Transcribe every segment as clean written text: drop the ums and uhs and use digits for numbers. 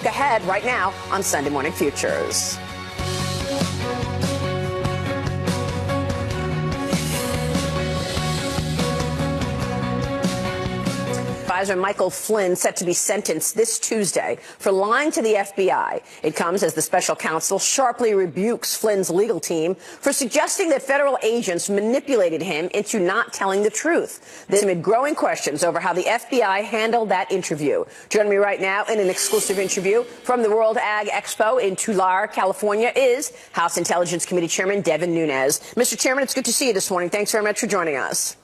look ahead right now on Sunday Morning Futures. Advisor Michael Flynn set to be sentenced this Tuesday for lying to the FBI. It comes as the special counsel sharply rebukes Flynn's legal team for suggesting that federal agents manipulated him into not telling the truth. This amid growing questions over how the FBI handled that interview. Joining me right now in an exclusive interview from the World Ag Expo in Tulare, California, is House Intelligence Committee Chairman Devin Nunes. Mr. Chairman, it's good to see you this morning. Thanks very much for joining us.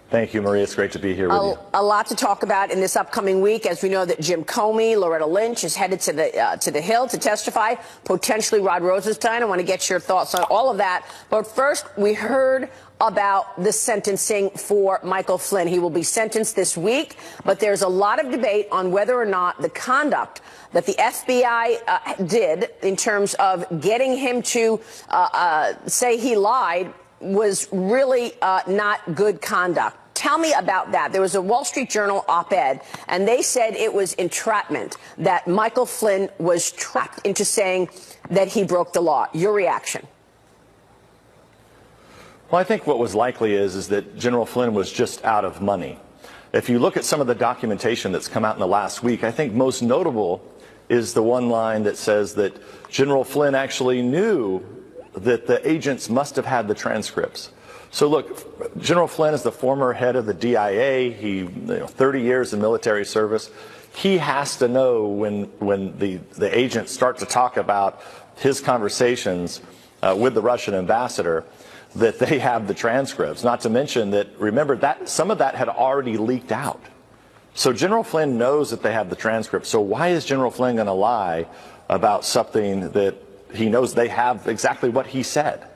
Thank you, Maria. It's great to be here with you. A lot to talk about in this upcoming week, as we know that Jim Comey, Loretta Lynch is headed to the Hill to testify, potentially Rod Rosenstein. I want to get your thoughts on all of that. But first, we heard about the sentencing for Michael Flynn. He will be sentenced this week, but there's a lot of debate on whether or not the conduct that the FBI did in terms of getting him to say he lied was really not good conduct. Tell me about that. There was a Wall Street Journal op-ed, and they said it was entrapment, that Michael Flynn was trapped into saying that he broke the law. Your reaction? Well, I think what was likely is that General Flynn was just out of money. If you look at some of the documentation that's come out in the last week, I think most notable is the one line that says that General Flynn actually knew that the agents must have had the transcripts. So look, General Flynn is the former head of the DIA. He, 30 years in military service. He has to know when the agents start to talk about his conversations with the Russian ambassador that they have the transcripts. Not to mention that, remember, that some of that had already leaked out. So General Flynn knows that they have the transcripts. So why is General Flynn going to lie about something that he knows they have exactly what he said?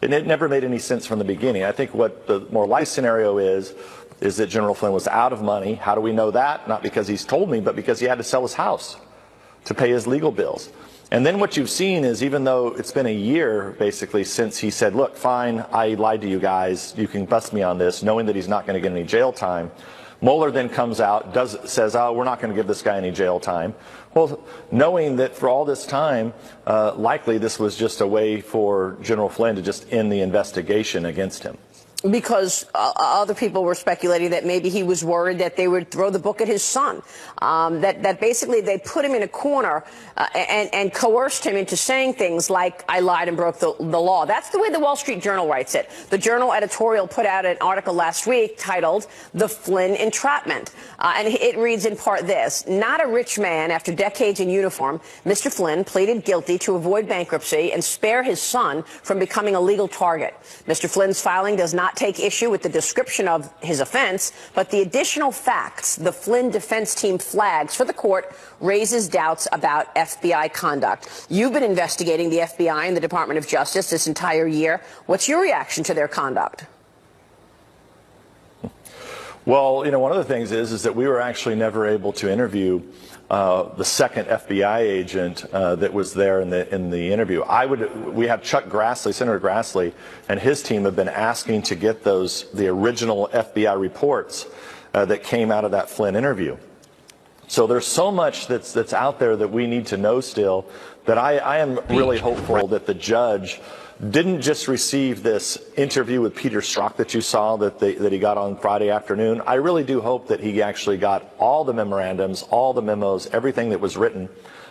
And it never made any sense from the beginning. I think what the more likely scenario is that General Flynn was out of money. How do we know that? Not because he's told me, but because he had to sell his house to pay his legal bills. And then what you've seen is, even though it's been a year basically since he said, look, fine, I lied to you guys, you can bust me on this, knowing that he's not going to get any jail time, Mueller then comes out, says, oh, we're not going to give this guy any jail time. Well, knowing that for all this time, likely this was just a way for General Flynn to just end the investigation against him. Because other people were speculating that maybe he was worried that they would throw the book at his son, that basically they put him in a corner and coerced him into saying things like, I lied and broke the law. That's the way the Wall Street Journal writes it. The Journal editorial put out an article last week titled The Flynn Entrapment. And it reads in part this: not a rich man after decades in uniform, Mr. Flynn pleaded guilty to avoid bankruptcy and spare his son from becoming a legal target. Mr. Flynn's filing does not take issue with the description of his offense, but the additional facts the Flynn defense team flags for the court raises doubts about FBI conduct. You've been investigating the FBI and the Department of Justice this entire year. What's your reaction to their conduct? Well, one of the things is that we were actually never able to interview the second FBI agent that was there in the interview. We have Chuck Grassley, Senator Grassley, and his team have been asking to get the original FBI reports that came out of that Flynn interview. So there's so much that's out there that we need to know still, that I am really hopeful that the judge didn't just receive this interview with Peter Strzok that you saw that he got on Friday afternoon. I really do hope that he actually got all the memorandums, all the memos, everything that was written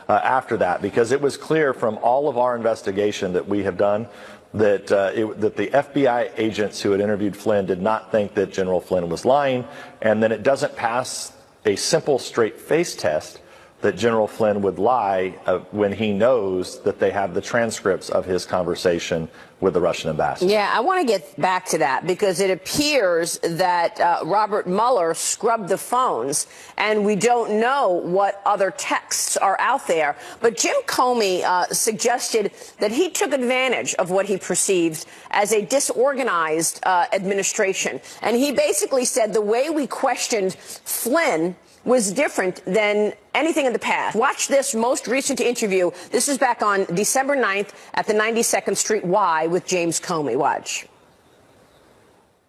after that, because it was clear from all of our investigation that we have done that that the FBI agents who had interviewed Flynn did not think that General Flynn was lying, and then it doesn't pass a simple straight face test that General Flynn would lie when he knows that they have the transcripts of his conversation with the Russian ambassador. Yeah, I want to get back to that, because it appears that Robert Mueller scrubbed the phones, and we don't know what other texts are out there. But Jim Comey suggested that he took advantage of what he perceived as a disorganized administration. And he basically said the way we questioned Flynn was different than anything in the past. Watch this most recent interview. This is back on December 9th at the 92nd Street Y with James Comey. Watch.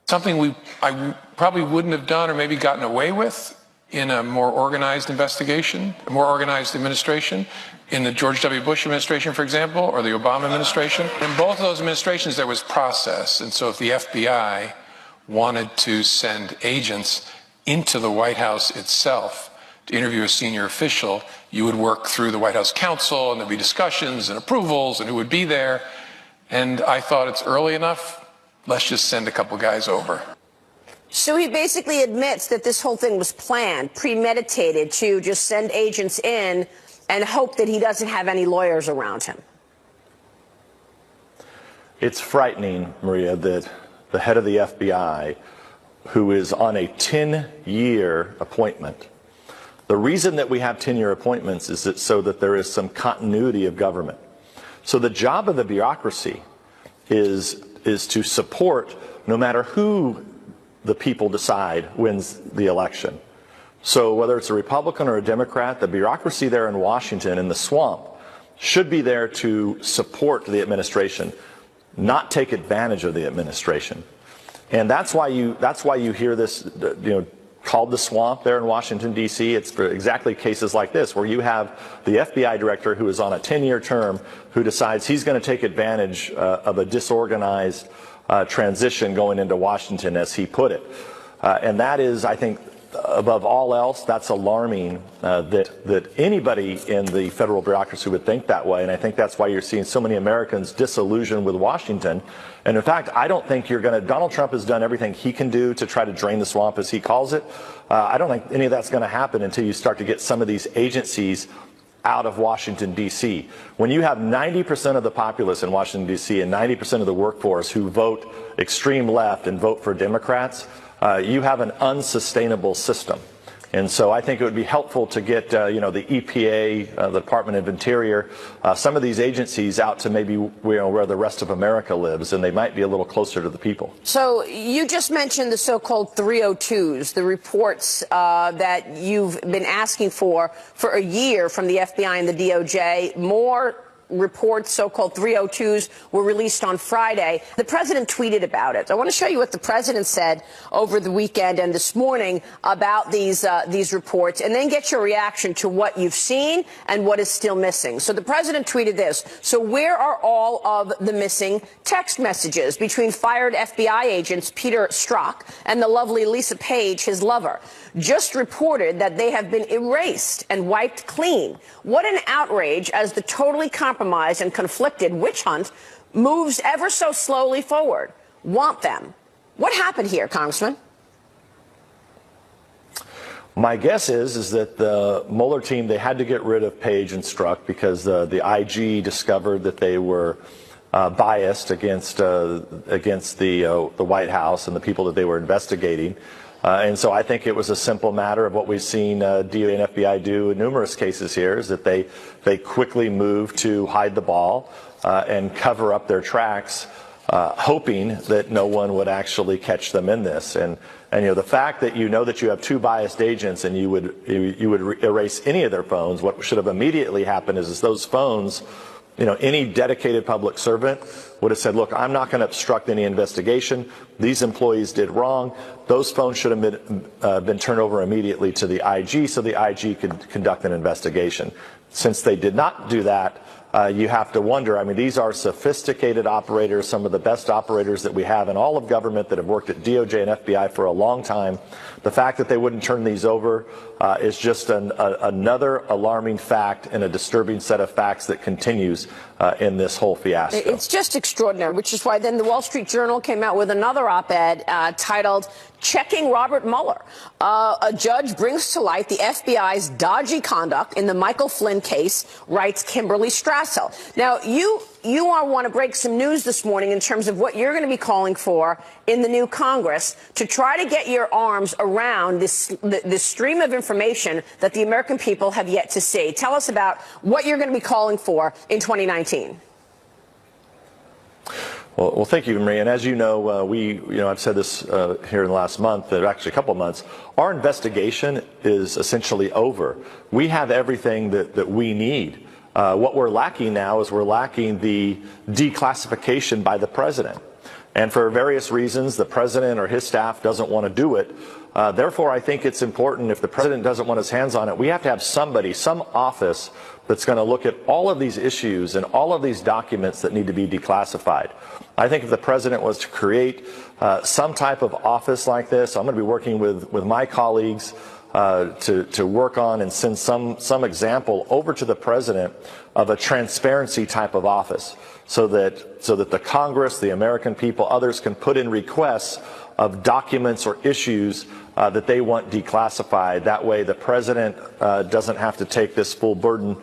Something I probably wouldn't have done or maybe gotten away with in a more organized investigation, a more organized administration, in the George W. Bush administration, for example, or the Obama administration. In both of those administrations, there was process. And so if the FBI wanted to send agents into the White House itself to interview a senior official, you would work through the White House counsel, and there'd be discussions and approvals and who would be there. And I thought, it's early enough, let's just send a couple guys over. So he basically admits that this whole thing was planned, premeditated, to just send agents in and hope that he doesn't have any lawyers around him. It's frightening, Maria, that the head of the FBI, who is on a 10-year appointment, the reason that we have 10-year appointments is that so that there is some continuity of government. So the job of the bureaucracy is to support no matter who the people decide wins the election. So whether it's a Republican or a Democrat, the bureaucracy there in Washington, in the swamp, should be there to support the administration, not take advantage of the administration. And that's why you hear this, called the swamp there in Washington, D.C. It's for exactly cases like this, where you have the FBI director who is on a 10-year term who decides he's going to take advantage of a disorganized transition going into Washington, as he put it. And that is, I think, above all else, that's alarming that anybody in the federal bureaucracy would think that way. And I think that's why you're seeing so many Americans disillusioned with Washington. And in fact, I don't think Donald Trump has done everything he can do to try to drain the swamp, as he calls it. I don't think any of that's going to happen until you start to get some of these agencies out of Washington, D.C. When you have 90% of the populace in Washington, D.C. and 90% of the workforce who vote extreme left and vote for Democrats, you have an unsustainable system. And so I think it would be helpful to get, the EPA, the Department of Interior, some of these agencies out to maybe where the rest of America lives, and they might be a little closer to the people. So you just mentioned the so-called 302s, the reports that you've been asking for a year from the FBI and the DOJ. More reports, so-called 302s, were released on Friday. The president tweeted about it. I want to show you what the president said over the weekend and this morning about these reports, and then get your reaction to what you've seen and what is still missing. So the president tweeted this. So where are all of the missing text messages between fired FBI agents Peter Strzok and the lovely Lisa Page, his lover? Just reported that they have been erased and wiped clean. What an outrage as the totally compromised and conflicted witch hunt moves ever so slowly forward. Want them. What happened here, Congressman? My guess is that the Mueller team, they had to get rid of Page and Strzok because the IG discovered that they were biased against the White House and the people that they were investigating. And so I think it was a simple matter of what we've seen DOA and FBI do in numerous cases here, is that they quickly moved to hide the ball and cover up their tracks, hoping that no one would actually catch them in this. And the fact that you have two biased agents and you would erase any of their phones, what should have immediately happened is those phones, any dedicated public servant would have said, look, I'm not going to obstruct any investigation. These employees did wrong. Those phones should have been turned over immediately to the IG so the IG could conduct an investigation. Since they did not do that, you have to wonder, these are sophisticated operators, some of the best operators that we have in all of government that have worked at DOJ and FBI for a long time. The fact that they wouldn't turn these over is just another alarming fact and a disturbing set of facts that continues in this whole fiasco. It's just extraordinary, which is why then the Wall Street Journal came out with another op-ed titled, Checking Robert Mueller. A judge brings to light the FBI's dodgy conduct in the Michael Flynn case, writes Kimberly Strassel. Now, you want to break some news this morning in terms of what you're going to be calling for in the new Congress to try to get your arms around this stream of information that the American people have yet to see. Tell us about what you're going to be calling for in 2019. Well, thank you, Maria. And as you know, I've said this here in the last month, actually a couple of months, our investigation is essentially over. We have everything that we need. What we're lacking now is we're lacking the declassification by the president. And for various reasons, the president or his staff doesn't want to do it. Therefore, I think it's important, if the president doesn't want his hands on it, we have to have somebody, some office that's going to look at all of these issues and all of these documents that need to be declassified. I think if the president was to create some type of office like this, I'm going to be working with my colleagues to work on and send some example over to the president of a transparency type of office, so that the Congress, the American people, others can put in requests of documents or issues that they want declassified. That way the president doesn't have to take this full burden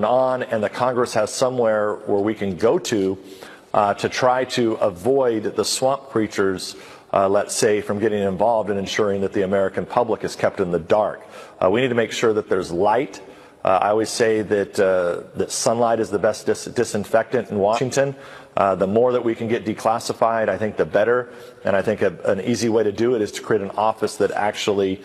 on, and the Congress has somewhere where we can go to try to avoid the swamp creatures, let's say, from getting involved in ensuring that the American public is kept in the dark. We need to make sure that there's light. I always say that sunlight is the best disinfectant in Washington. The more that we can get declassified, I think the better. And I think an easy way to do it is to create an office that actually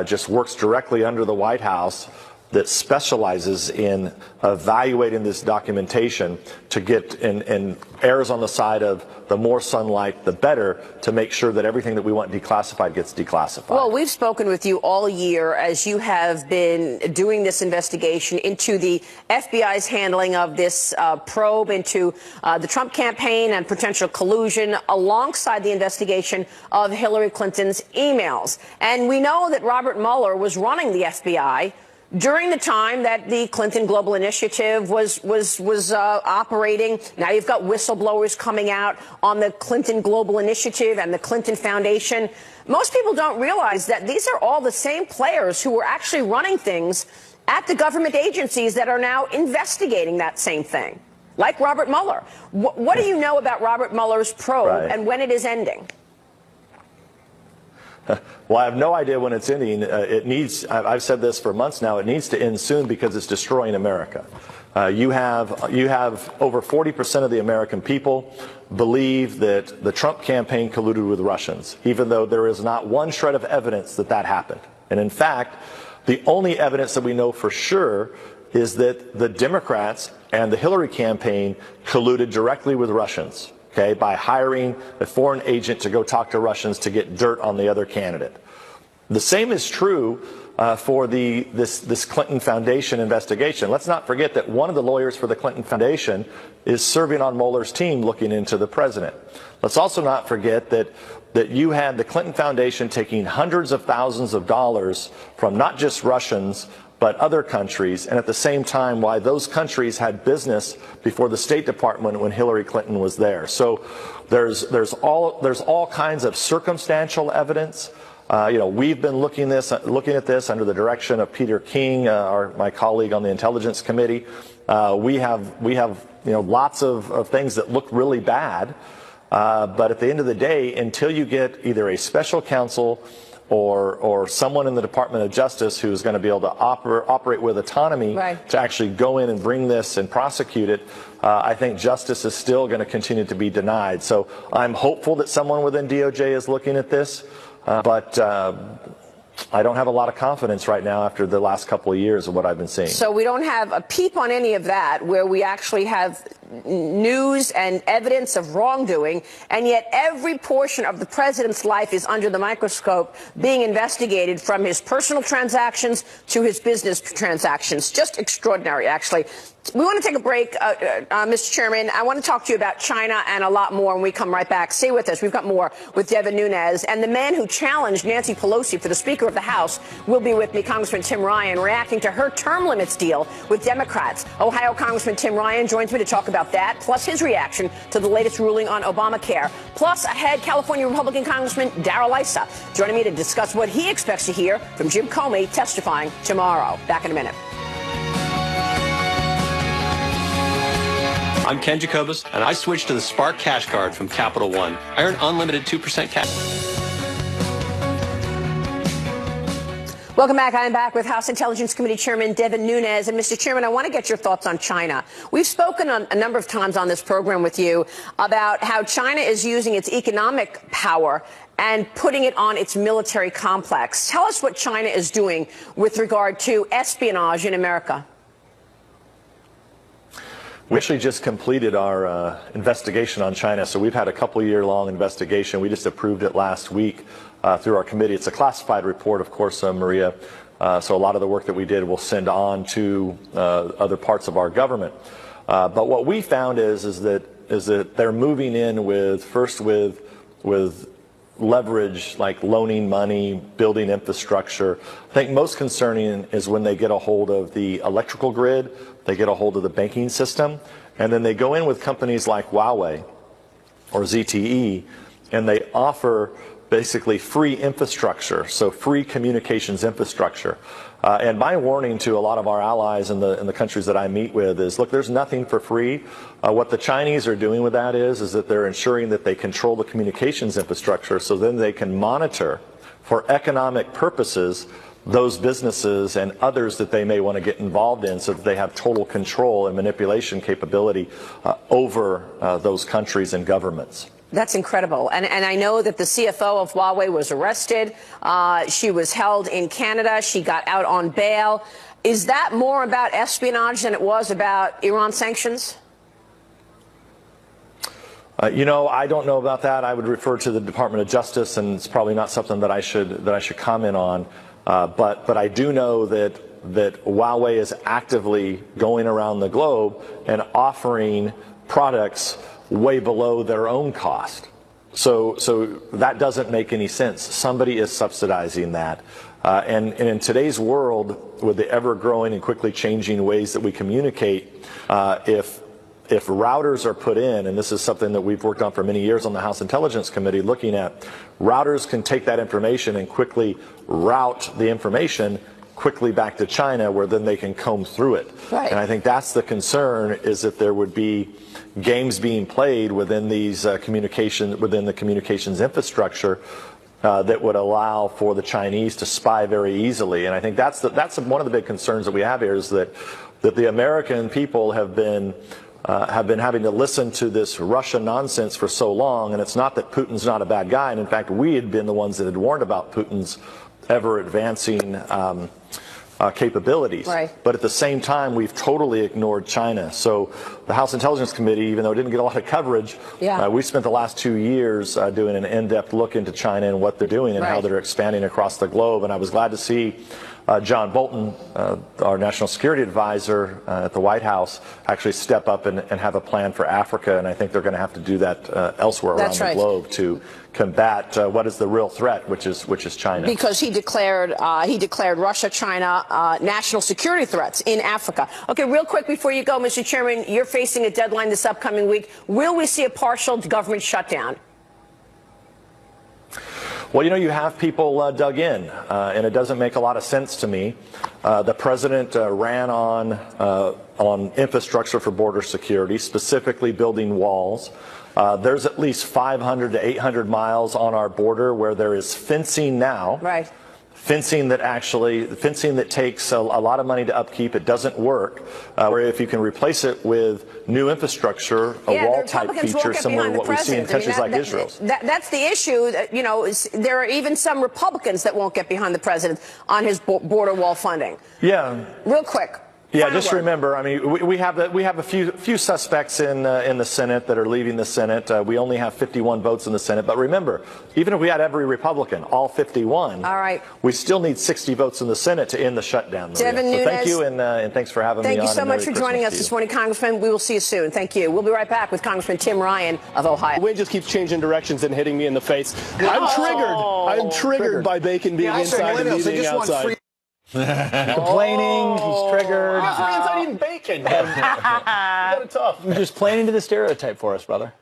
just works directly under the White House, that specializes in evaluating this documentation to get and errs on the side of the more sunlight, the better, to make sure that everything that we want declassified gets declassified. Well, we've spoken with you all year as you have been doing this investigation into the FBI's handling of this probe into the Trump campaign and potential collusion, alongside the investigation of Hillary Clinton's emails. And we know that Robert Mueller was running the FBI during the time that the Clinton Global Initiative was operating. Now you've got whistleblowers coming out on the Clinton Global Initiative and the Clinton Foundation. Most people don't realize that these are all the same players who were actually running things at the government agencies that are now investigating that same thing, like Robert Mueller. What do you know about Robert Mueller's probe and when it is ending? Well, I have no idea when it's ending. I've said this for months now, it needs to end soon because it's destroying America. You have over 40% of the American people believe that the Trump campaign colluded with Russians, even though there is not one shred of evidence that that happened. And in fact, the only evidence that we know for sure is that the Democrats and the Hillary campaign colluded directly with Russians. By hiring a foreign agent to go talk to Russians to get dirt on the other candidate. The same is true for this Clinton Foundation investigation. Let's not forget that one of the lawyers for the Clinton Foundation is serving on Mueller's team looking into the president. Let's also not forget that you had the Clinton Foundation taking hundreds of thousands of dollars from not just Russians, but other countries, and at the same time why those countries had business before the State Department when Hillary Clinton was there. So there's all kinds of circumstantial evidence. We've been looking at this under the direction of Peter King, my colleague on the Intelligence Committee. We have lots of things that look really bad, but at the end of the day, until you get either a special counsel or someone in the Department of Justice who's going to be able to operate with autonomy to actually go in and bring this and prosecute it, I think justice is still going to continue to be denied. So I'm hopeful that someone within DOJ is looking at this, but I don't have a lot of confidence right now after the last couple of years of what I've been seeing. So we don't have a peep on any of that, where we actually have news and evidence of wrongdoing, and yet every portion of the president's life is under the microscope, being investigated, from his personal transactions to his business transactions. Just extraordinary, actually. We want to take a break, Mr. Chairman. I want to talk to you about China and a lot more when we come right back. Stay with us. We've got more with Devin Nunes. And the man who challenged Nancy Pelosi for the Speaker of the House will be with me, Congressman Tim Ryan, reacting to her term limits deal with Democrats. Ohio Congressman Tim Ryan joins me to talk about that, plus his reaction to the latest ruling on Obamacare. Plus, ahead, California Republican Congressman Darrell Issa joining me to discuss what he expects to hear from Jim Comey testifying tomorrow. Back in a minute. I'm Ken Jacobus, and I switched to the Spark Cash Card from Capital One. I earn unlimited 2% cash. Welcome back. I'm back with House Intelligence Committee Chairman Devin Nunes. And Mr. Chairman, I want to get your thoughts on China. We've spoken a number of times on this program with you about how China is using its economic power and putting it on its military complex. Tell us what China is doing with regard to espionage in America. We actually just completed our investigation on China, so we've had a couple-year-long investigation. We just approved it last week through our committee. It's a classified report, of course, Maria, so a lot of the work that we did we'll send on to other parts of our government. But what we found is that they're moving in with leverage, like loaning money, building infrastructure. I think most concerning is when they get a hold of the electrical grid, they get a hold of the banking system, and then they go in with companies like Huawei or ZTE, and they offer basically free infrastructure, so free communications infrastructure. And my warning to a lot of our allies in the countries that I meet with is, look, there's nothing for free. What the Chinese are doing with that is that they're ensuring that they control the communications infrastructure so then they can monitor for economic purposes those businesses and others that they may want to get involved in so that they have total control and manipulation capability over those countries and governments. That's incredible. And I know that the CFO of Huawei was arrested. She was held in Canada. She got out on bail. Is that more about espionage than it was about Iran sanctions? You know, I don't know about that. I would refer to the Department of Justice, and it's probably not something that I should comment on. But I do know that Huawei is actively going around the globe and offering products way below their own cost. So that doesn't make any sense. Somebody is subsidizing that. And in today's world, with the ever-growing and quickly changing ways that we communicate, if routers are put in, and this is something that we've worked on for many years on the House Intelligence Committee, looking at routers can take that information and quickly route the information quickly back to China, where then they can comb through it. Right. And I think that's the concern, is that there would be games being played within these within the communications infrastructure that would allow for the Chinese to spy very easily. And I think that's one of the big concerns that we have here, is that the American people have been having to listen to this Russia nonsense for so long. And it's not that Putin's not a bad guy. And in fact, we had been the ones that had warned about Putin's ever advancing capabilities. Right. But at the same time, we've totally ignored China. So the House Intelligence Committee, even though it didn't get a lot of coverage, we spent the last 2 years doing an in-depth look into China and what they're doing and how they're expanding across the globe. And I was glad to see John Bolton, our national security advisor at the White House, actually step up and have a plan for Africa. And I think they're going to have to do that elsewhere around the globe to combat what is the real threat, which is China. Because he declared Russia, China, national security threats in Africa. Okay, real quick before you go, Mr. Chairman, you're facing a deadline this upcoming week. Will we see a partial government shutdown? Well, you know, you have people dug in, and it doesn't make a lot of sense to me. The president ran on infrastructure for border security, specifically building walls. There's at least 500 to 800 miles on our border where there is fencing now. Right. Fencing that takes a lot of money to upkeep. It doesn't work. Or if you can replace it with new infrastructure, a wall-type feature similar to what we see in countries like Israel. That's the issue. You know, there are even some Republicans that won't get behind the president on his border wall funding. Yeah. Real quick. Yeah, just remember, I mean, we have a few suspects in the Senate that are leaving the Senate. We only have 51 votes in the Senate, but remember, even if we had every Republican, all 51, all right, we still need 60 votes in the Senate to end the shutdown. Devin Nunes, so thank you, and thanks for having me on. Thank you so much for joining us this morning, Congressman. We will see you soon. Thank you. We'll be right back with Congressman Tim Ryan of Ohio. The wind just keeps changing directions and hitting me in the face. I'm triggered by bacon being inside and me being outside. Complaining, he's triggered. That's inside eating bacon. You got it tough. You're just playing into the stereotype for us, brother.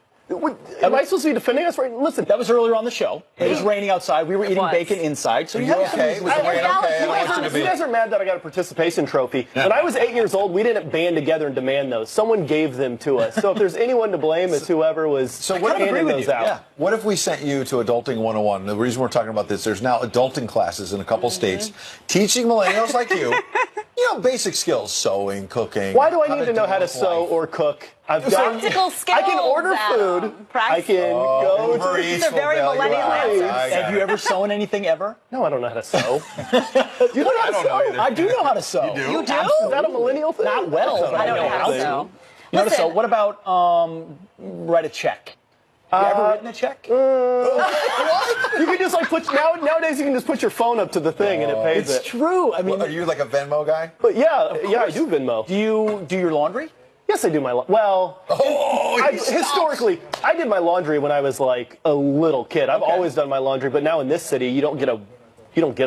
Am I supposed to be defending us? Listen, that was earlier on the show. It was raining outside. We were eating bacon inside. So you okay? You guys are mad that I got a participation trophy. When I was 8 years old, we didn't band together and demand those. Someone gave them to us. So if there's anyone to blame, it's whoever was handing those out. Yeah. What if we sent you to Adulting 101? The reason we're talking about this, there's now adulting classes in a couple states teaching millennials like you basic skills, sewing, cooking. Why do I need to know how to sew or cook? I've got practical skills. I can order food. I can go to These are very millennial answers. Have you ever sewn anything ever? No, I don't know how to sew. You know how to sew? I do know how to sew. You do? Is that a millennial thing? Not well. I don't know how to sew. Notice, so what about write a check? Have you ever written a check? What? You can just like nowadays you can just put your phone up to the thing and it pays it. It's true. I mean, Are you like a Venmo guy? But yeah, I do Venmo. do you do your laundry? Yes, I do my historically, I did my laundry when I was like a little kid. I've always done my laundry, but now in this city, you don't get a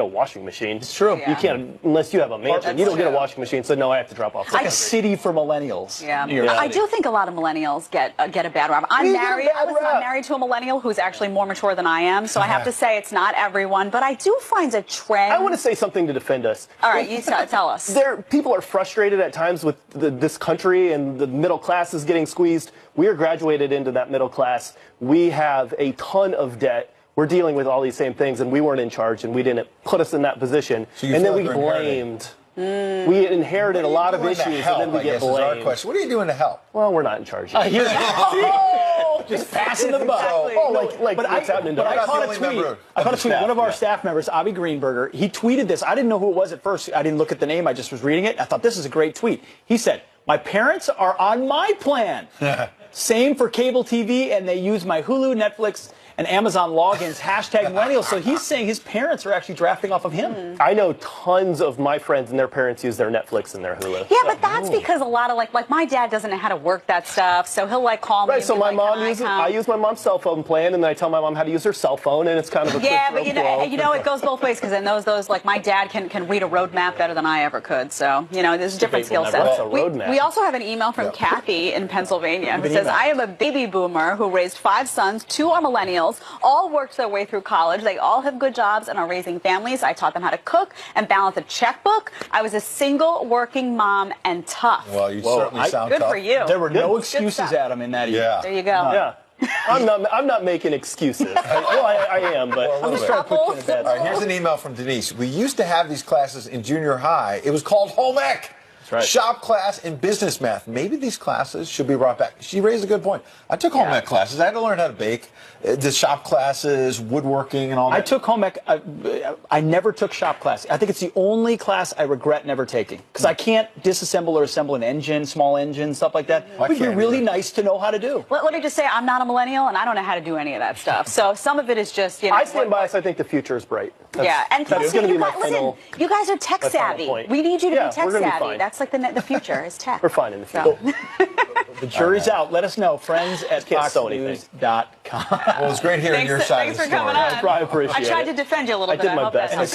washing machine. It's true. You can't unless you have a mansion. You don't get a washing machine, so no, I have to drop off. It's like a city for millennials. Yeah, New York I City. do think a lot of millennials get a bad rap. I'm married. I'm married to a millennial who's actually more mature than I am, so I have to say it's not everyone, but I do find a trend. I want to say something to defend us. All right, you tell us. People are frustrated at times with this country, and the middle class is getting squeezed. We are graduated into that middle class. We have a ton of debt. We're dealing with all these same things, and we weren't in charge, and we didn't put us in that position. So and then we get blamed. We inherited a lot of issues, and then we get blamed. What are you doing to help? Well, we're not in charge. Just passing the buck. Exactly. But what's happening? But I caught a tweet. One of our staff members, Avi Greenberger, he tweeted this. I didn't know who it was at first. I didn't look at the name. I just was reading it. I thought this is a great tweet. He said, "My parents are on my plan. Same for cable TV, and they use my Hulu, Netflix, and Amazon logins, hashtag millennials." So he's saying his parents are actually drafting off of him. I know tons of my friends and their parents use their Netflix and their Hulu. Yeah, but that's because a lot of like my dad doesn't know how to work that stuff, so he'll like call me. Right, so my mom uses. I use use my mom's cell phone plan, and then I tell my mom how to use her cell phone, and it's kind of a yeah, quick but you know it goes both ways because then those like my dad can read a roadmap better than I ever could. So there's a different skill set. What's a roadmap? We also have an email from Kathy in Pennsylvania who says, "I am a baby boomer who raised 5 sons. 2 are millennials. All worked their way through college. They all have good jobs and are raising families. I taught them how to cook and balance a checkbook. I was a single working mom and tough." Well, you certainly sound good tough. for you. There were no excuses, Adam, in that email. Yeah. There you go. Yeah. I'm not making excuses. I am, but I'm just trying to put you in a bad All right, here's an email from Denise. We used to have these classes in junior high. It was called home ec. That's right. Shop class and business math. Maybe these classes should be brought back. She raised a good point. I took home ec classes. I had to learn how to bake. The shop classes, woodworking, and all that. I took home ec. I never took shop class. I think it's the only class I regret never taking because I can't disassemble or assemble an engine, small engine, stuff like that. It would be really nice to know how to do. Let me just say, I'm not a millennial, and I don't know how to do any of that stuff. So some of it is just, I stand by us. I think the future is bright. And that's going to be my final. Listen, you guys are tech savvy. Point. We need you to be tech we're gonna be savvy. fine. That's like the future is tech. We're fine in the future. The jury's out. Let us know. Friends at foxnews.com. Well, it's great hearing your side of the Thanks for story. coming on. I appreciate it. I tried to defend you a little bit. I did my hope best. that And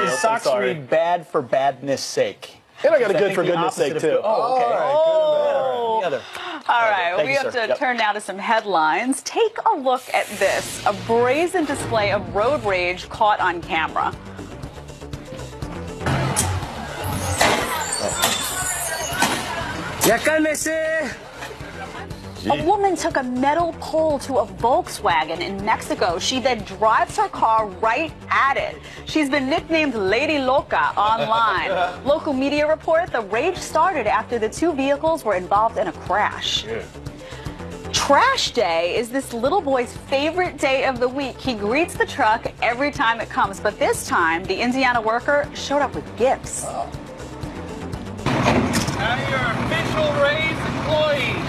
his socks read bad for badness sake. And I got a good for goodness sake, too. Oh, okay. Oh. The other. All right, Thank we you, have sir. to turn now to some headlines. Take a look at this. A brazen display of road rage caught on camera. Ya cálmese. A woman took a metal pole to a Volkswagen in Mexico. She then drives her car right at it. She's been nicknamed Lady Loca online. Local media report the rage started after the 2 vehicles were involved in a crash. Trash Day is this little boy's favorite day of the week. He greets the truck every time it comes, but this time the Indiana worker showed up with gifts. Now you're official Ray's employee.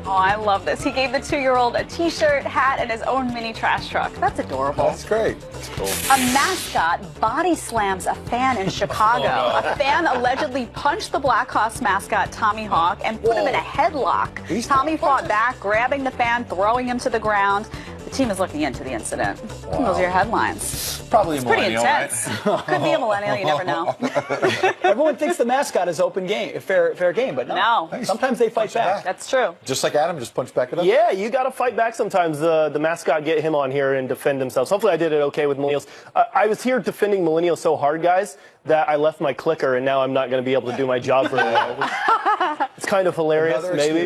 Oh, I love this. He gave the 2-year-old a t-shirt, hat, and his own mini trash truck. That's adorable. That's great. That's cool. A mascot body slams a fan in Chicago. A fan allegedly punched the Blackhawks mascot, Tommy Hawk, and put him in a headlock. Tommy fought back, grabbing the fan, throwing him to the ground. The team is looking into the incident. Those are your headlines. Probably a It's pretty millennial, intense. Could be a millennial, you never know. Everyone thinks the mascot is open game, fair game, but no. No. Sometimes they fight back. That's true. Just like Adam, just punch back at us? Yeah, you got to fight back sometimes. The mascot get him on here and defend himself. Hopefully I did it okay with millennials. I was here defending millennials so hard, guys, that I left my clicker, and now I'm not going to be able to do my job very well. It's kind of hilarious, maybe.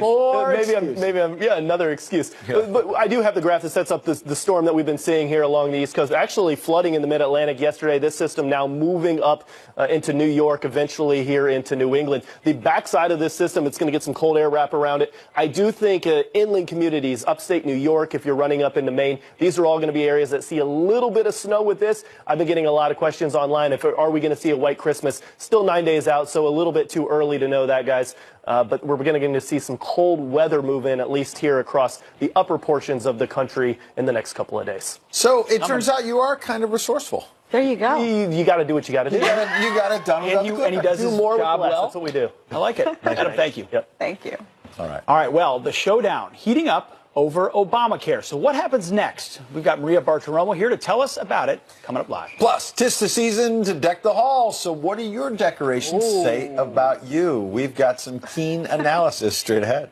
Another excuse. Yeah. But I do have the graph that sets up the storm that we've been seeing here along the East Coast. Actually flooding in the Mid-Atlantic yesterday. This system now moving up into New York, eventually here into New England. The backside of this system, it's going to get some cold air wrap around it. I do think inland communities, upstate New York, if you're running up into Maine, these are all going to be areas that see a little bit of snow with this. I've been getting a lot of questions online. Are we going to see a white Christmas? Still 9 days out, so a little bit too early to know that, guys. but we're beginning to see some cold weather move in, at least here across the upper portions of the country in the next couple of days. So it turns out you are kind of resourceful. There you go. You got to do what you got to do. You got it done. And he does his more job with less. well. That's what we do. I like it. Adam, thank you. Yep. Thank you. All right. All right, well, the showdown heating up over Obamacare. So what happens next? We've got Maria Bartiromo here to tell us about it, coming up live. Plus, 'tis the season to deck the halls. So what do your decorations say about you? We've got some keen analysis straight ahead.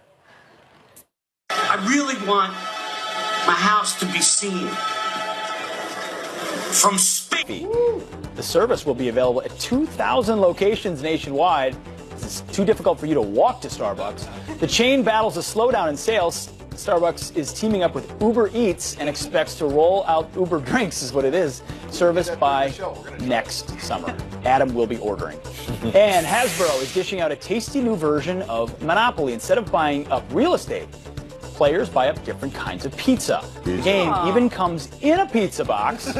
I really want my house to be seen from space. The service will be available at 2,000 locations nationwide. It's too difficult for you to walk to Starbucks. The chain battles a slowdown in sales. Starbucks is teaming up with Uber Eats and expects to roll out Uber Drinks, is what it is, service by next summer. Adam will be ordering. And Hasbro is dishing out a tasty new version of Monopoly. Instead of buying up real estate, players buy up different kinds of pizza. The game even comes in a pizza box,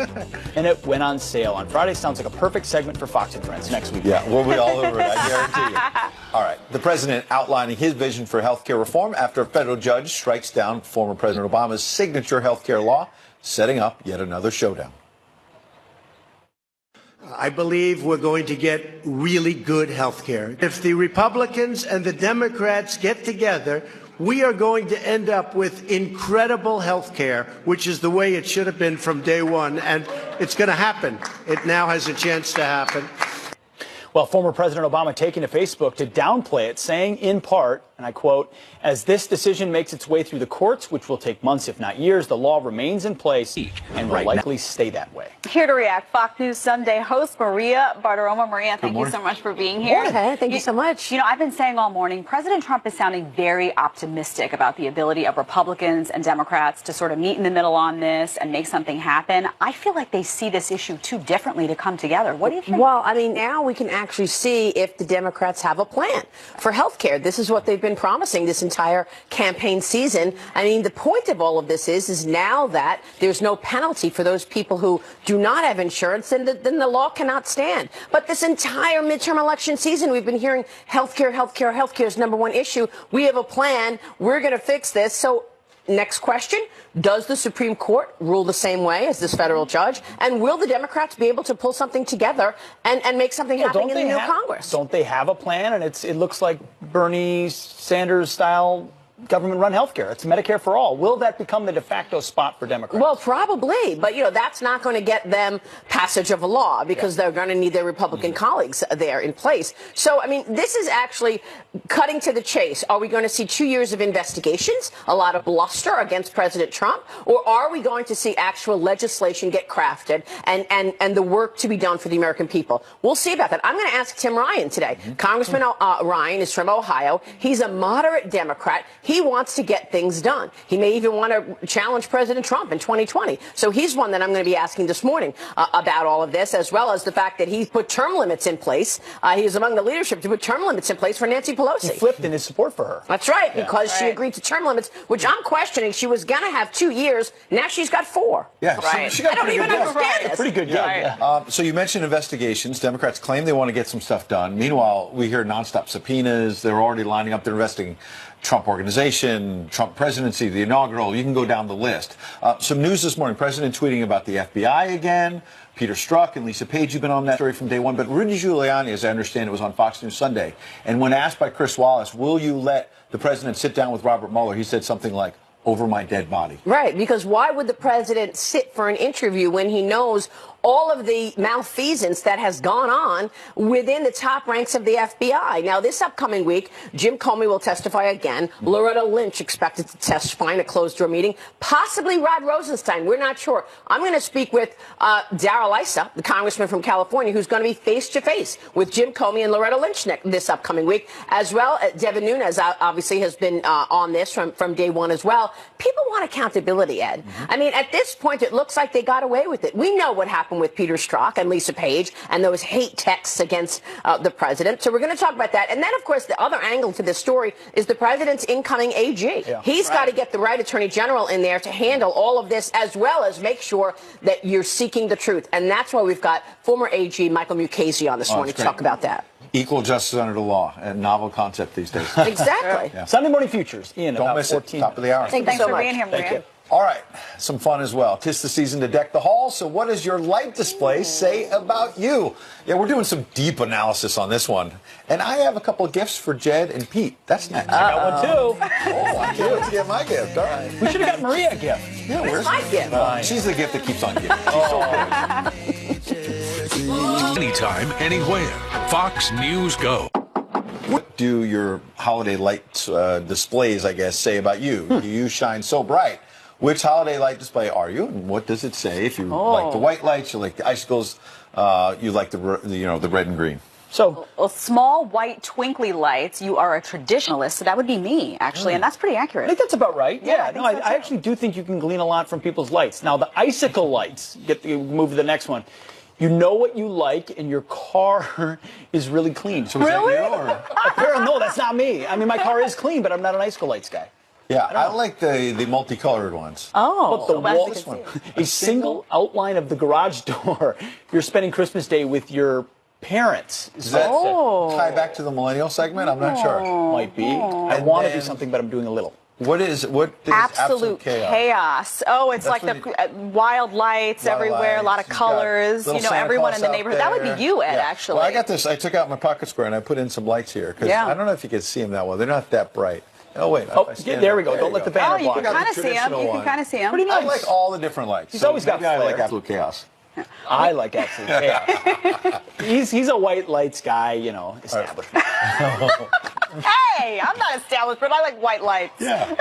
and it went on sale on Friday. Sounds like a perfect segment for Fox and Friends next week. Yeah, we'll be all over it, I guarantee you. All right, the president outlining his vision for health care reform after a federal judge strikes down former President Obama's signature health care law, setting up yet another showdown. I believe we're going to get really good health care. If the Republicans and the Democrats get together, we are going to end up with incredible health care, which is the way it should have been from day one. And it's going to happen. It now has a chance to happen. Well, former President Obama taking to Facebook to downplay it, saying in part, and I quote, "As this decision makes its way through the courts, which will take months if not years, the law remains in place and will likely stay that way." Here to react, Fox News Sunday host Maria Bartiromo. Maria, thank you so much for being here. Okay, thank you so much. You know, I've been saying all morning, President Trump is sounding very optimistic about the ability of Republicans and Democrats to sort of meet in the middle on this and make something happen. I feel like they see this issue too differently to come together. What do you think? Well, I mean, now we can actually see if the Democrats have a plan for health care. This is what they've been promising this entire campaign season. I mean, the point of all of this is now that there's no penalty for those people who do not have insurance, then the law cannot stand. But this entire midterm election season, we've been hearing health care is number one issue. We have a plan. We're going to fix this. So next question, does the Supreme Court rule the same way as this federal judge? And will the Democrats be able to pull something together and make something happen in the new Congress? Don't they have a plan? And it looks like Bernie Sanders-style government-run health care. It's Medicare for all. Will that become the de facto spot for Democrats? Well, probably. But, you know, that's not going to get them passage of a law because they're going to need their Republican colleagues there in place. So, I mean, this is actually cutting to the chase. Are we going to see 2 years of investigations, a lot of bluster against President Trump, or are we going to see actual legislation get crafted and the work to be done for the American people? We'll see about that. I'm going to ask Tim Ryan today. Congressman Ryan is from Ohio. He's a moderate Democrat. He wants to get things done. He may even want to challenge President Trump in 2020. So he's one that I'm going to be asking this morning about all of this, as well as the fact that he put term limits in place. He is among the leadership to put term limits in place for Nancy Pelosi. He flipped in his support for her. That's right, because she agreed to term limits, which I'm questioning. She was going to have 2 years. Now she's got 4. Yeah, right. she got I don't even understand this. Pretty good gig. Yeah. So you mentioned investigations. Democrats claim they want to get some stuff done. Meanwhile, we hear nonstop subpoenas. They're already lining up. They're investigating Trump Organization, Trump presidency, the inaugural. You can go down the list. Some news this morning. President tweeting about the FBI again. Peter Strzok and Lisa Page, you've been on that story from day one. But Rudy Giuliani, as I understand it, was on Fox News Sunday. And when asked by Chris Wallace, will you let the president sit down with Robert Mueller, he said something like, "Over my dead body." Right, because why would the president sit for an interview when he knows all of the malfeasance that has gone on within the top ranks of the FBI? Now, this upcoming week, Jim Comey will testify again. Loretta Lynch expected to testify in a closed-door meeting. Possibly Rod Rosenstein. We're not sure. I'm going to speak with Darrell Issa, the congressman from California, who's going to be face-to-face with Jim Comey and Loretta Lynch this upcoming week. As well, Devin Nunes obviously has been on this from day one as well. People want accountability, Ed. I mean, at this point, it looks like they got away with it. We know what happened with Peter Strzok and Lisa Page and those hate texts against the president. So we're going to talk about that. And then, of course, the other angle to this story is the president's incoming AG. Yeah. He's got to get the right attorney general in there to handle all of this, as well as make sure that you're seeking the truth. And that's why we've got former AG Michael Mukasey on this morning to talk about that. Equal justice under the law, a novel concept these days. Exactly. Yeah. Sunday Morning Futures, Ian, Don't about miss 14 it. Top of the hour. Thanks so for much. being here, Maria. Thank you. All right, some fun as well. 'Tis the season to deck the halls, so what does your light display say about you? Yeah, we're doing some deep analysis on this one. And I have a couple of gifts for Jed and Pete. That's next. I got one, too. Oh, I can't wait to get my gift. All right. We should have got Maria a gift. Yeah, where's my gift? She's the gift that keeps on giving. Anytime, anywhere. Fox News Go. What do your holiday light displays, I guess, say about you? You shine so bright. Which holiday light display are you, and what does it say? If you like the white lights, you like the icicles, you like the red and green. So, Well, small, white, twinkly lights, you are a traditionalist, so that would be me, actually, and that's pretty I accurate. think that's about right. Yeah, No, I actually do think you can glean a lot from people's lights. Now, the icicle lights, move to the next one. You know what you like, and your car is really clean. So Really? Is that you, or? apparently, no, that's not me. I mean, my car is clean, but I'm not an icicle lights guy. Yeah, I like the multicolored ones. Oh, But the well, wall, you can see it. a single outline of the garage door. You're spending Christmas Day with your parents. Does that tie back to the millennial segment? I'm not sure. Might be. I And want to then- do something, but I'm doing a little. What is Absolute chaos. Oh, it's That's like what the wild lights Lot of everywhere, a lot of lights. You've got colors. little You know, Santa everyone in Claus the out neighborhood. That would there. be you, Ed, Yeah. actually. Well, I got this. I took out my pocket square and I put in some lights here because Yeah. I don't know if you can see them that well. They're not that bright. Oh wait. Oh, if I stand there we go. Don't you let the Oh, banner you block. can got the kind of see them. traditional You can one. kind of see them. Pretty I nice. like all the different lights. He's always got maybe I like flair. absolute chaos. I like absolute chaos. He's a white lights guy, you know, establishment. Hey, I'm not established, but I like white lights. Yeah.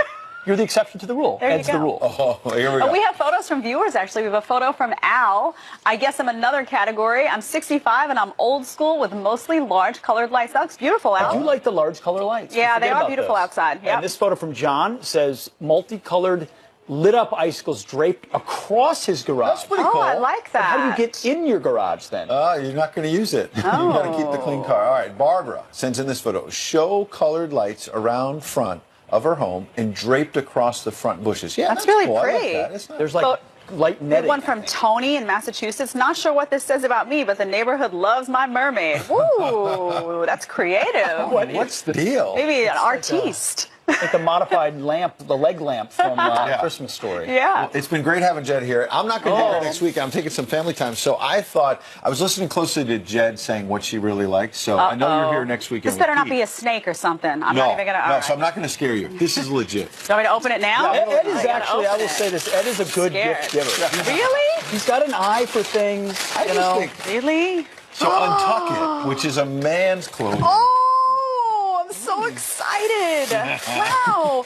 You're the exception to the rule. There you Ed's the go. rule. Oh, here we go. We have photos from viewers, actually. We have a photo from Al. I guess I'm another category. I'm 65, and I'm old school with mostly large colored lights. That looks beautiful, Al. I do like the large color lights. Yeah, You they forget are about beautiful those. outside. Yep. And this photo from John says multicolored lit up icicles draped across his garage. That's pretty Oh, cool. I like that. How do you get in your garage then? You're not going to use it. You got to keep the clean car. All right, Barbara sends in this photo. Show colored lights around front of her home and draped across the front bushes. Yeah, That's really cool. I like pretty. that. It's not- There's like light We have netting. one from Tony in Massachusetts. Not sure what this says about me, but the neighborhood loves my mermaid. Woo, that's creative. What's the deal? Maybe an artiste. Like the modified lamp, the leg lamp from Christmas Story. Yeah. It's been great having Jed here. I'm not going to be here next week. I'm taking some family time. So I thought, I was listening closely to Jed saying what she really liked. So I know you're here next weekend. This better not be a snake or something. I'm not even going to. No, so I'm not going to scare you. This is legit. Do you want me to open it now? Ed is actually, I open will it. say this, Ed is a good Scared. gift giver. Really? He's got an eye for things, I you just know. think, Really? so untuck it, which is a man's clothing. Oh, I'm so excited. Wow.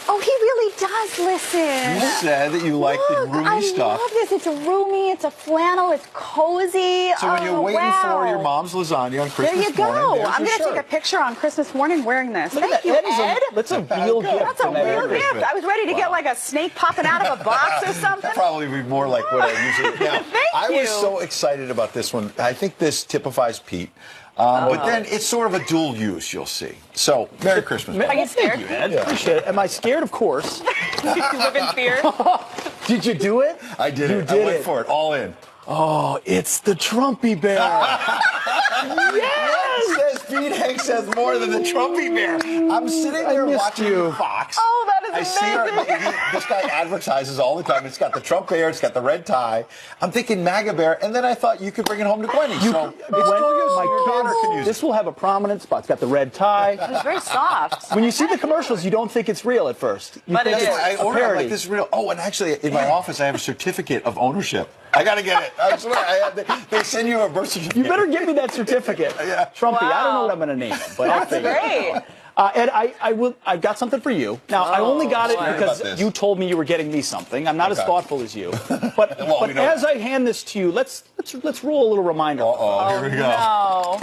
Oh, he really does listen. You said that you like the roomy I stuff. love this. It's roomy. It's a flannel. It's cozy. So when you're waiting for your mom's lasagna on There Christmas you go. morning, there's I'm your going to shirt. take a picture on Christmas morning wearing this. Look at Thank you, that. Ed. Ed. That's a real gift. That's a from Ed. real gift. I was ready to get like a snake popping out of a box or something. That'd probably be more like what I usually. Now, I was you. so excited about this one. I think this typifies Pete. But then it's sort of a dual use, you'll see. So, Merry Christmas. Are you scared? Thank you, Ed. Appreciate it. Am I scared? Of course. You live in fear? Did you do it? I did You it. did I went it. for it, all in. Oh, it's the Trumpy Bear. Yes! Says Pete Hanks says more than the Trumpy Bear. I'm sitting there missed watching you. Fox. Oh, that is I see amazing. this guy advertises all the time. It's got the Trump bear, it's got the red tie. I'm thinking MAGA bear, and then I thought you could bring it home to Gwenny. So it's no use. Your daughter can use This it. will have a prominent spot. It's got the red tie. It's very soft. When you see the commercials, you don't think it's real at first. You But think it it's is. I a ordered it parody. like this is real. Oh, and actually, in my office, I have a certificate of ownership. I got to get it. I swear. They send you a birth certificate. You better give me that certificate. Yeah. Trumpy, I don't know Wow. what I'm going to name him, but I'll figure it Great. out. Ed, I got something for you. Now, I only got it Sorry because about this. you told me you were getting me something. I'm not as Okay. thoughtful as you. But, Well, but we know as that. I hand this to you, let's roll a little reminder. Oh, here we go. No.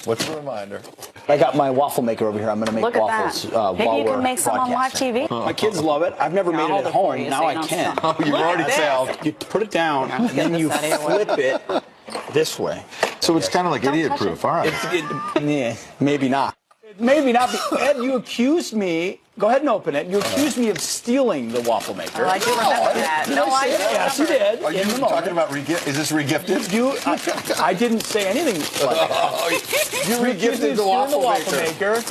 What's the reminder? I got my waffle maker over here. I'm going to make Look at waffles that. Maybe while you we're can make some on live broadcasting. TV. My kids love it. I've never made I'll it at hold it for home. you Now so you I don't can. stop. You've already this. failed. You put it down, and then you this out of your flip it this way. So it's kind of like idiot-proof. All right. Yeah, maybe not. maybe not. Ed, you accused me. Go ahead and open it. You accused me of stealing the waffle maker. I do remember that. No, I don't. Yes, you did. Are you talking about is this regifted? I didn't say anything like that. You regifted the waffle maker.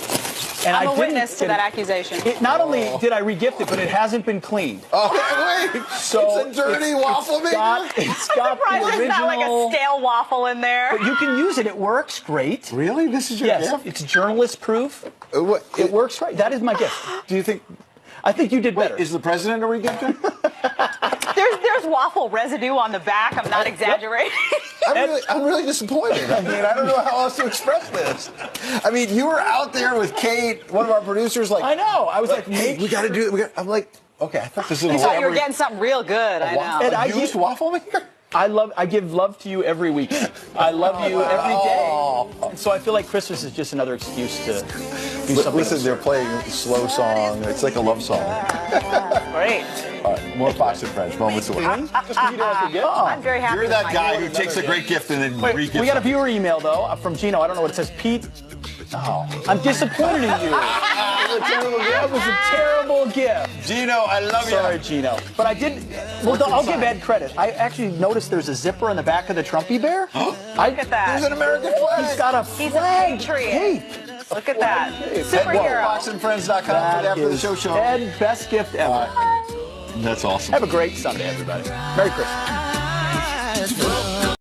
And I'm a witness to that accusation. Not only did I regift it, but it hasn't been cleaned. Oh, wait. So it's a dirty waffle maker? It's got I'm surprised the original... there's not like a stale waffle in there. But you can use it. It works great. Really? This is your gift? Yes, it's journalist proof. It works great. That is my gift. Do you think... I think you did better. Is the president a regifter? There's waffle residue on the back. I'm not exaggerating. I'm really disappointed. I mean, I don't know how else to express this. I mean, you were out there with Kate, one of our producers, like... I know. I was like, hey, we got to do it. I'm like, okay, I thought this was... I thought you were getting something real good. I know. A used waffle maker? I give love to you every week. I love you every day. And so I feel like Christmas is just another excuse to do something. Listen, they're playing a slow song. It's like a love song. Great. All right, more Fox and Friends moments away. I'm very happy. You're that guy who takes a great gift and then re-gifts. We got a viewer email, though, from Gino. I don't know what it says. Pete. Oh, I'm disappointed in you. That was a terrible gift. Gino, I love you. Sorry, Gino. But I did. Well, I'll give Ed credit. I actually noticed there's a zipper on the back of the Trumpy Bear. Look at that. There's an American flag. He's got a flag. He's a patriot. Cape. Look at that. Superhero. FoxandFriends.com for the after the show. Ed, best gift ever. That's awesome. Have a great Sunday, everybody. Merry Christmas.